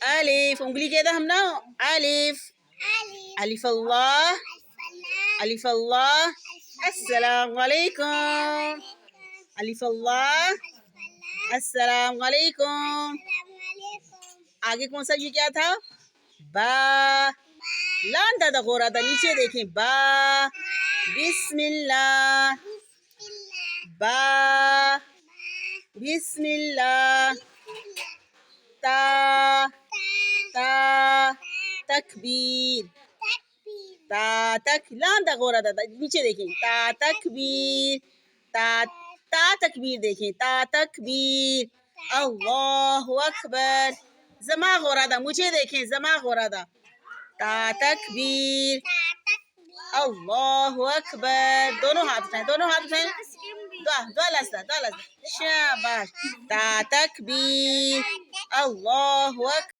الف انگلی كده همنا الف الف الله الف الله السلام عليكم الف الله السلام علیکم. آگے کون سا یہ کیا تھا؟ با. لام دادا غورا تھا. نیچے دیکھیں با. بسم اللہ. با. بسم اللہ. تا. تا. تکبیر. تا تک. لام دا غورا تھا. نیچے دیکھیں تا تکبیر. تا تا تکبیر دیکھیں تا تکبیر. اللہ اکبر. زما غورا تھا. مجھے دیکھیں زما غورا تھا. تا تکبیر. اللہ اکبر. دونوں ہاتھ اٹھائیں دونوں ہاتھ اٹھائیں. دعا لستا شاباش. تا تکبیر. اللہ اکبر.